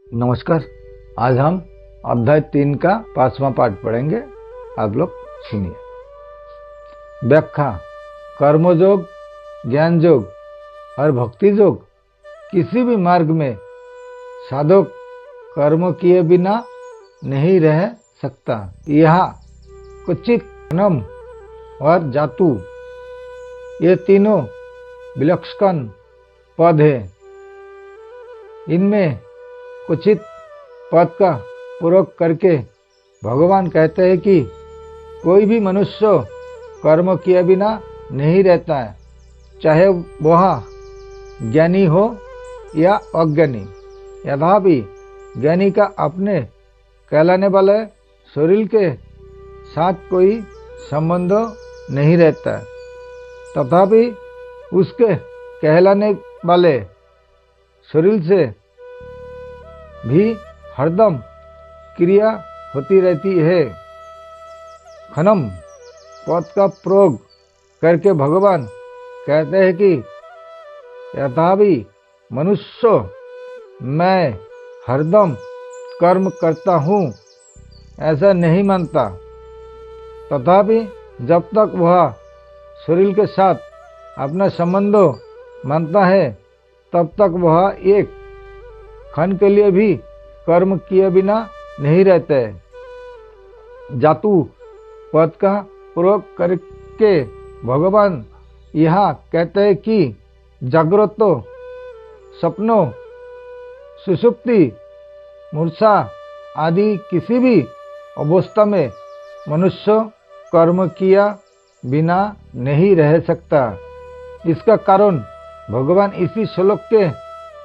नमस्कार। आज हम अध्याय 3 का 5वां पाठ पढ़ेंगे। आप लोग सुनिए। व्याख्या। कर्मयोग, ज्ञान योग और भक्ति योग किसी भी मार्ग में साधक कर्म किए बिना नहीं रह सकता। यह कुचित, अनम और जातु ये तीनों विलक्षण पद है। इनमें कुचित पद का प्रयोग करके भगवान कहते हैं कि कोई भी मनुष्य कर्म किए बिना नहीं रहता है, चाहे वह ज्ञानी हो या अज्ञानी। यद्यपि ज्ञानी का अपने कहलाने वाले शरीर के साथ कोई संबंध नहीं रहता, तथापि उसके कहलाने वाले शरीर से भी हरदम क्रिया होती रहती है। खनम पद का प्रयोग करके भगवान कहते हैं कि यद्यपि मनुष्य मैं हरदम कर्म करता हूँ ऐसा नहीं मानता, तथापि जब तक वह शरीर के साथ अपना संबंध मानता है तब तक वह एक क्षण के लिए भी कर्म किए बिना नहीं रहते। जातु पद का प्रयोग करके भगवान यहाँ कहते हैं कि जागृत, सपनों, सुषुप्ति, मूर्छा आदि किसी भी अवस्था में मनुष्य कर्म किया बिना नहीं रह सकता। इसका कारण भगवान इसी श्लोक के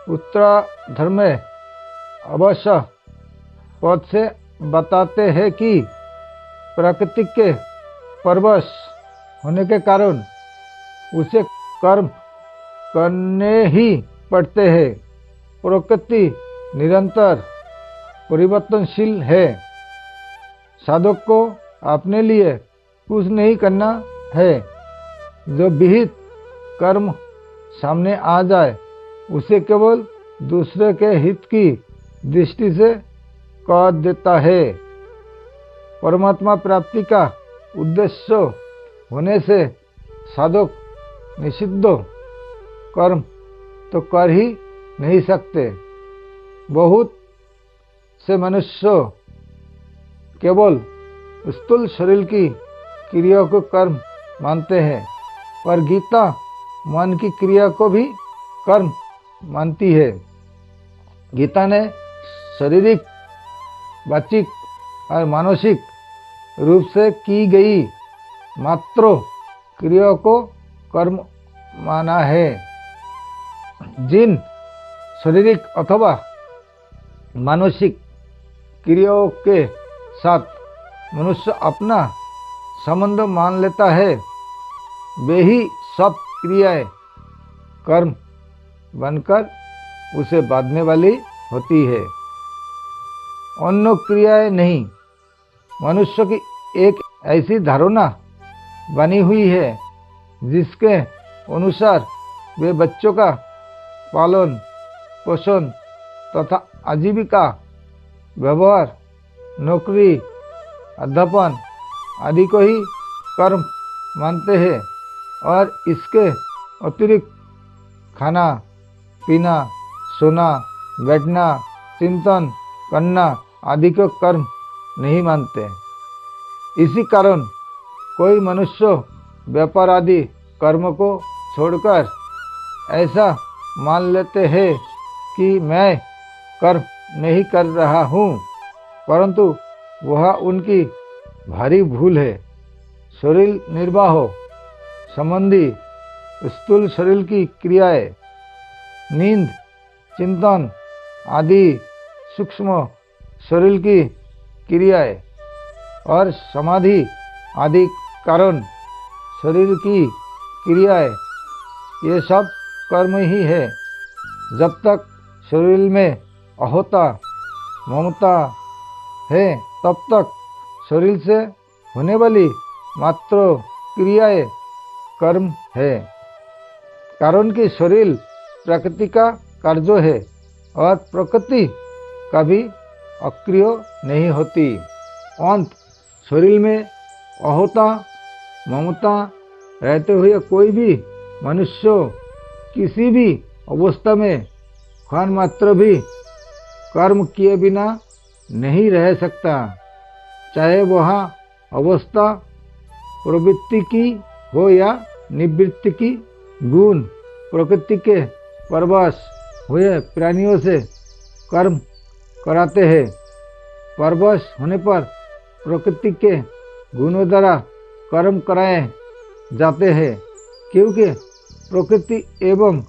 उत्तरार्ध में अवश्य पद से बताते हैं कि प्रकृति के परवश होने के कारण उसे कर्म करने ही पड़ते हैं। प्रकृति निरंतर परिवर्तनशील है। साधक को अपने लिए कुछ नहीं करना है। जो विहित कर्म सामने आ जाए उसे केवल दूसरे के हित की दृष्टि से कर देता है। परमात्मा प्राप्ति का उद्देश्य होने से साधक निषिद्ध कर्म तो कर ही नहीं सकते। बहुत से मनुष्य केवल स्थूल शरीर की क्रिया को कर्म मानते हैं, पर गीता मन की क्रिया को भी कर्म मानती है। गीता ने शारीरिक, वाचिक और मानसिक रूप से की गई मात्र क्रियाओं को कर्म माना है। जिन शारीरिक अथवा मानसिक क्रियाओं के साथ मनुष्य अपना संबंध मान लेता है, वे ही सब क्रियाएं कर्म बनकर उसे बांधने वाली होती है, अन्य क्रियाएं नहीं। मनुष्य की एक ऐसी धारणा बनी हुई है जिसके अनुसार वे बच्चों का पालन पोषण तथा आजीविका, व्यवहार, नौकरी, अध्यापन आदि को ही कर्म मानते हैं और इसके अतिरिक्त खाना पीना, सोना, बैठना, चिंतन करना आदि को कर्म नहीं मानते। इसी कारण कोई मनुष्य व्यापार आदि कर्म को छोड़कर ऐसा मान लेते हैं कि मैं कर्म नहीं कर रहा हूँ, परंतु वह उनकी भारी भूल है। शरीर निर्वाह संबंधी स्थूल शरीर की क्रियाएं, नींद, चिंतन आदि सूक्ष्म शरीर की क्रियाएं और समाधि आदि कारण शरीर की क्रियाएं, ये सब कर्म ही है। जब तक शरीर में अहोता ममता है तब तक शरीर से होने वाली मात्र क्रियाएं कर्म है। कारण कि शरीर प्रकृति का कार्य है और प्रकृति कभी अक्रिय नहीं होती। अंत शरीर में अहोता ममता रहते हुए कोई भी मनुष्य किसी भी अवस्था में क्षण मात्र भी कर्म किए बिना नहीं रह सकता, चाहे वह अवस्था प्रवृत्ति की हो या निवृत्ति की। गुण प्रकृति के परवश हुए प्राणियों से कर्म कराते हैं। परवश होने पर प्रकृति के गुणों द्वारा कर्म कराए जाते हैं, क्योंकि प्रकृति एवं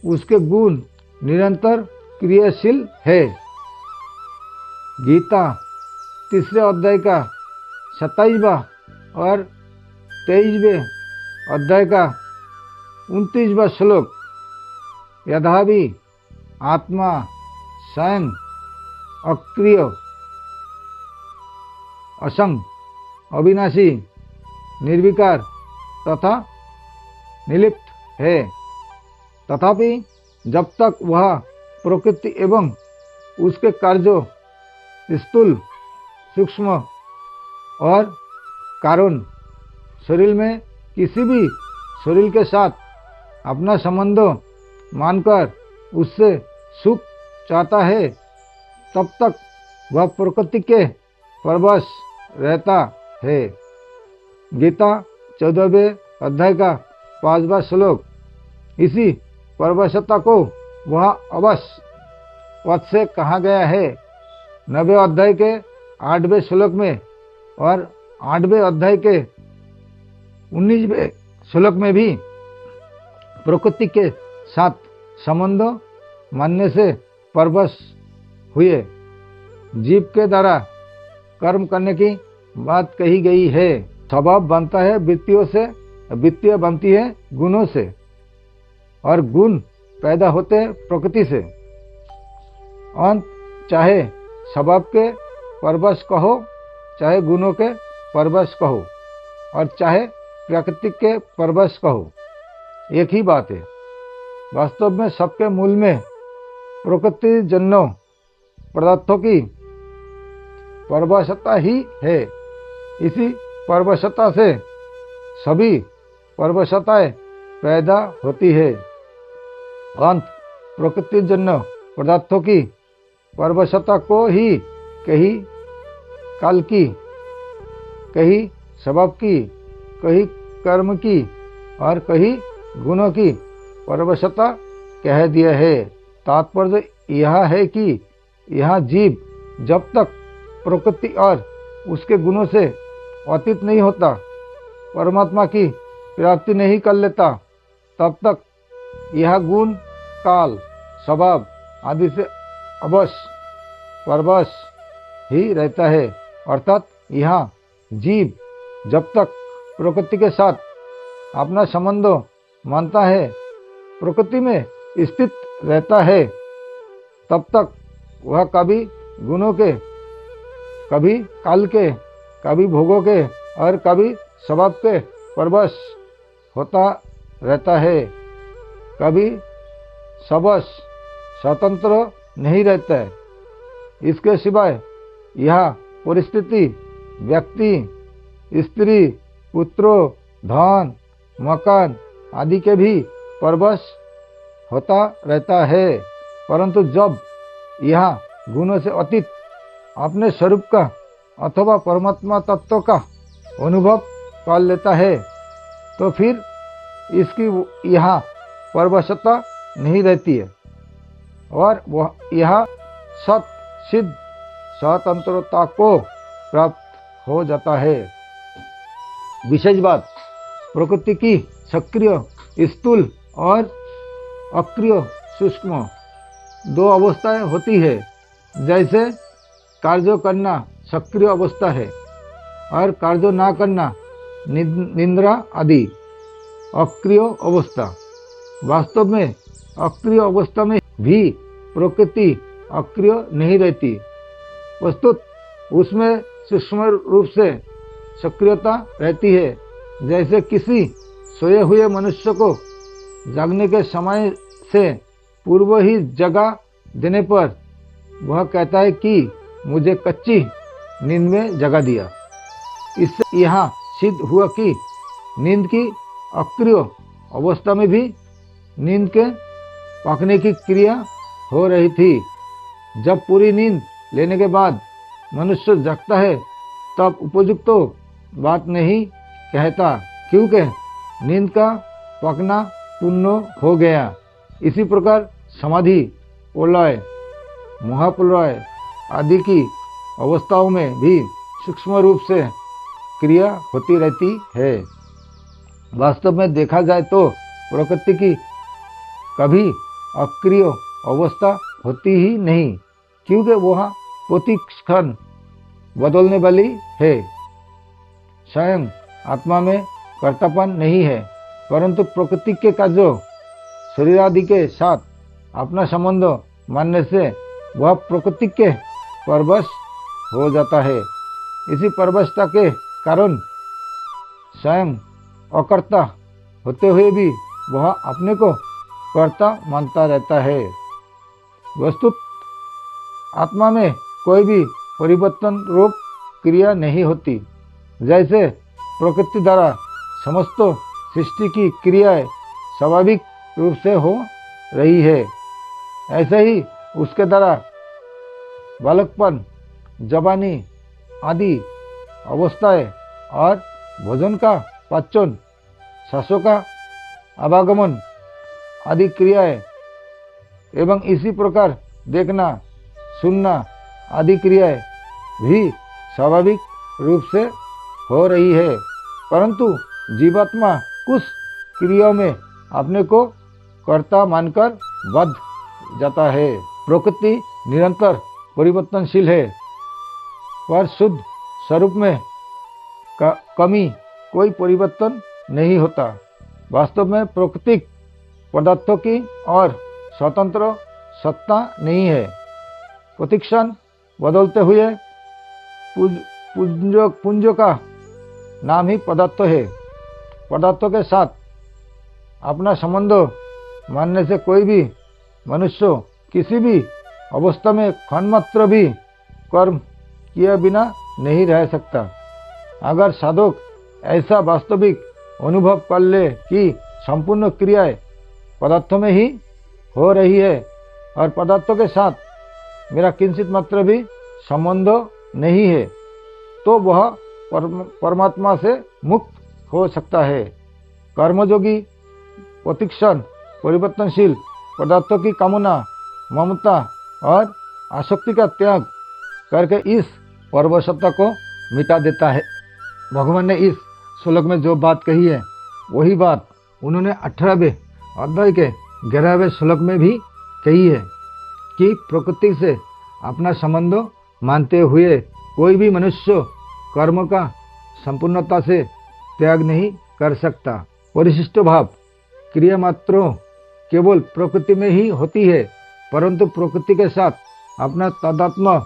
उसके गुण निरंतर क्रियाशील है। गीता 3 अध्याय का 27वां और 23वें अध्याय का 29वां श्लोक, यद्यपि आत्मा स्वयं अक्रिय असंग अविनाशी निर्विकार तथा निर्लिप्त है, तथापि जब तक वह प्रकृति एवं उसके कार्यों स्थूल सूक्ष्म और कारण शरीर में किसी भी शरीर के साथ अपना संबंध मानकर उससे सुख चाहता है, तब तक वह प्रकृति के परवश रहता है। गीता 14वें अध्याय का 5वां श्लोक, इसी परवशता को वह अवश्य पद से कहा गया है। 9वें अध्याय के 8वें श्लोक में और 8वें अध्याय के 19वें श्लोक में भी प्रकृति के साथ संबंध मानने से परवश हुए जीव के द्वारा कर्म करने की बात कही गई है। स्वभाव बनता है वृत्तियों से, वृत्तियां बनती है गुणों से, और गुण पैदा होते हैं प्रकृति से। अंत चाहे स्वभाव के परवश कहो, चाहे गुणों के परवश कहो, और चाहे प्रकृति के परवश कहो, एक ही बात है। वास्तव में सबके मूल में प्रकृति जन्य पदार्थों की परवशता ही है। इसी परवशता से सभी परवशताएं पैदा होती है। अंत प्रकृति जन्य पदार्थों की परवशता को ही कहीं काल की, कहीं स्वभाव की, कहीं कर्म की और कहीं गुणों की परवशता कह दिया है। तात्पर्य यह है कि यह जीव जब तक प्रकृति और उसके गुणों से अतीत नहीं होता, परमात्मा की प्राप्ति नहीं कर लेता, तब तक यह गुण काल स्वभाव आदि से अवश्य परवश ही रहता है। अर्थात यह जीव जब तक प्रकृति के साथ अपना संबंध मानता है, प्रकृति में स्थित रहता है, तब तक वह कभी गुणों के, कभी काल के, कभी भोगों के और कभी स्वभाव के परवश होता रहता है। कभी सबस स्वतंत्र नहीं रहता है। इसके सिवाय यह परिस्थिति व्यक्ति, स्त्री, पुत्रों, धन, मकान आदि के भी परवश होता रहता है। परंतु जब यह गुणों से अतीत अपने स्वरूप का अथवा परमात्मा तत्व का अनुभव कर लेता है, तो फिर इसकी यह परवशता नहीं रहती है और वह यह सत सिद्ध स्वतंत्रता को प्राप्त हो जाता है। विशेष बात, प्रकृति की सक्रिय स्थूल और अक्रिय सूक्ष्म दो अवस्थाएं होती है। जैसे कार्य करना सक्रिय अवस्था है और कार्य ना करना निद्रा आदि अक्रिय अवस्था। वास्तव में अक्रिय अवस्था में भी प्रकृति अक्रिय नहीं रहती, वस्तुत उसमें सूक्ष्म रूप से सक्रियता रहती है। जैसे किसी सोए हुए मनुष्य को जागने के समय से पूर्व ही जगा देने पर वह कहता है कि मुझे कच्ची नींद में जगा दिया। इससे यहाँ सिद्ध हुआ कि नींद की अक्रिय अवस्था में भी नींद के पकने की क्रिया हो रही थी। जब पूरी नींद लेने के बाद मनुष्य जगता है तब उपयुक्त तो बात नहीं कहता, क्योंकि नींद का पकना पूर्ण हो गया। इसी प्रकार समाधि, प्रलय, महाप्रलय आदि की अवस्थाओं में भी सूक्ष्म रूप से क्रिया होती रहती है। वास्तव में देखा जाए तो प्रकृति की कभी अक्रिय अवस्था होती ही नहीं, क्योंकि वह प्रति क्षण बदलने वाली है। स्वयं आत्मा में कर्तापन नहीं है, परंतु प्रकृति के कार्यों शरीर आदि के साथ अपना संबंध मानने से वह प्रकृति के परवश हो जाता है। इसी परवशता के कारण स्वयं अकर्ता होते हुए भी वह अपने को कर्ता मानता रहता है। वस्तुत आत्मा में कोई भी परिवर्तन रूप क्रिया नहीं होती। जैसे प्रकृति द्वारा समस्त सृष्टि की क्रियाएं स्वाभाविक रूप से हो रही है, ऐसे ही उसके द्वारा बालकपन, जवानी आदि अवस्थाएं और भोजन का पाचन, सांसों का आवागमन आदि क्रियाएं एवं इसी प्रकार देखना, सुनना आदि क्रियाएं भी स्वाभाविक रूप से हो रही है, परंतु जीवात्मा कुछ क्रियाओं में अपने को कर्ता मानकर बद्ध जाता है। प्रकृति निरंतर परिवर्तनशील है, पर शुद्ध स्वरूप में कमी कोई परिवर्तन नहीं होता। वास्तव में प्राकृतिक पदार्थों की और स्वतंत्र सत्ता नहीं है। प्रतिक्षण बदलते हुए पुंजों का नाम ही पदार्थ है। पदार्थों के साथ अपना संबंध मानने से कोई भी मनुष्य किसी भी अवस्था में क्षणमात्र भी कर्म किए बिना नहीं रह सकता। अगर साधक ऐसा वास्तविक अनुभव कर ले कि संपूर्ण क्रियाएं पदार्थों में ही हो रही है और पदार्थों के साथ मेरा किंचित मात्र भी संबंध नहीं है, तो वह परमात्मा से मुक्त हो सकता है। कर्मयोगी प्रतिक्षण परिवर्तनशील पदार्थों की कामना, ममता और आसक्ति का त्याग करके इस परवशता को मिटा देता है। भगवान ने इस श्लोक में जो बात कही है वही बात उन्होंने 18वें अध्याय के 11वें श्लोक में भी कही है कि प्रकृति से अपना संबंध मानते हुए कोई भी मनुष्य कर्म का संपूर्णता से त्याग नहीं कर सकता। परिशिष्ट भाव क्रिया मात्रों केवल प्रकृति में ही होती है, परंतु प्रकृति के साथ अपना तादात्म्य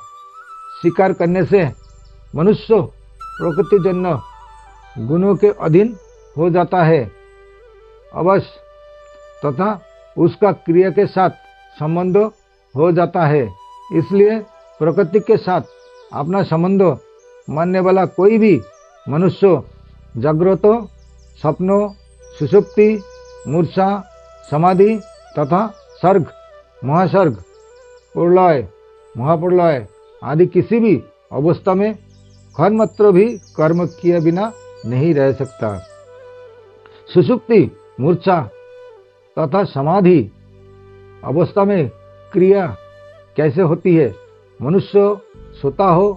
स्वीकार करने से मनुष्य प्रकृति जन्य गुणों के अधीन हो जाता है अवश्य, तथा उसका क्रिया के साथ संबंध हो जाता है। इसलिए प्रकृति के साथ अपना संबंध मानने वाला कोई भी मनुष्य जागृत, सपनों, सुषुप्ति, मूर्छा, समाधि तथा सर्ग, महासर्ग, प्रलय, महाप्रलय आदि किसी भी अवस्था में क्षणमात्र भी कर्म किए बिना नहीं रह सकता। सुषुप्ति, मूर्छा तथा समाधि अवस्था में क्रिया कैसे होती है? मनुष्य सोता हो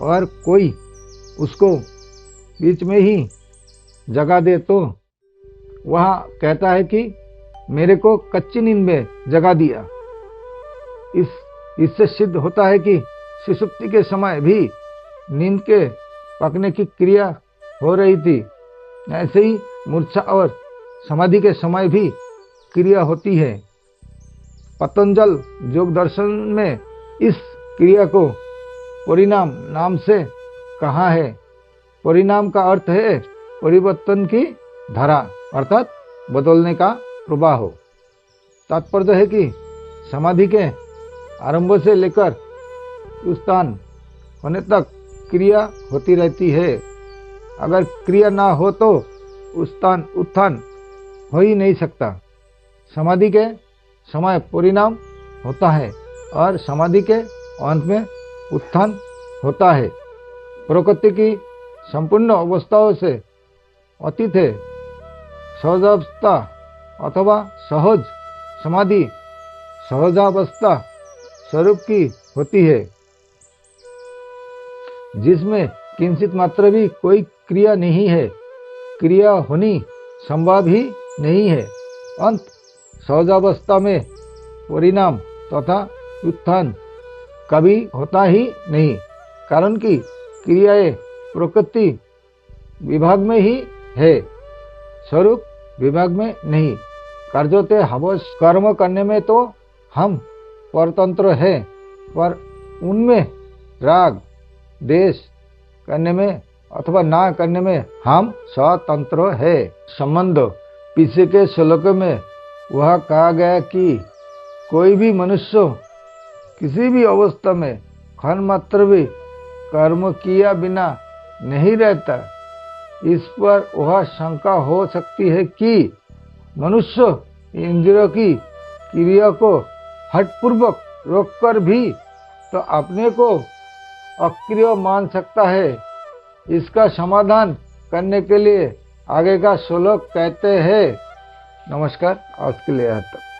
और कोई उसको बीच में ही जगा दे तो वह कहता है कि मेरे को कच्ची नींद में जगा दिया। इससे सिद्ध होता है कि सुषुप्ति के समय भी नींद के पकने की क्रिया हो रही थी। ऐसे ही मूर्छा और समाधि के समय भी क्रिया होती है। पतंजल योग दर्शन में इस क्रिया को परिणाम नाम से कहा है। परिणाम का अर्थ है परिवर्तन की धारा, अर्थात बदलने का प्रवाह। तात्पर्य है कि समाधि के आरंभ से लेकर उत्थान होने तक क्रिया होती रहती है। अगर क्रिया ना हो तो उत्थान हो ही नहीं सकता। समाधि के समय परिणाम होता है और समाधि के अंत में उत्थान होता है। प्रकृति की संपूर्ण अवस्थाओं से अतीत है। सहजावस्था अथवा सहज समाधि सहजावस्था स्वरूप की होती है, जिसमें किंचित मात्र भी कोई क्रिया नहीं है, क्रिया होनी संभव ही नहीं है। अंत सहजावस्था में परिणाम तथा उत्थान कभी होता ही नहीं, कारण कि क्रियाएं प्रकृति विभाग में ही है, स्वरूप विभाग में नहीं। कार्योते हवस कर्म करने में तो हम परतंत्र हैं, पर उनमें राग देश करने में अथवा ना करने में हम स्वतंत्र है। संबंध पीछे के श्लोक में वह कहा गया कि कोई भी मनुष्य किसी भी अवस्था में क्षण मात्र भी कर्म किया बिना नहीं रहता। इस पर वह शंका हो सकती है कि मनुष्य इंद्रियों की क्रिया को हठपूर्वक रोककर भी तो अपने को अक्रिय मान सकता है। इसका समाधान करने के लिए आगे का श्लोक कहते हैं। नमस्कार, आज के लिए यहाँ तक।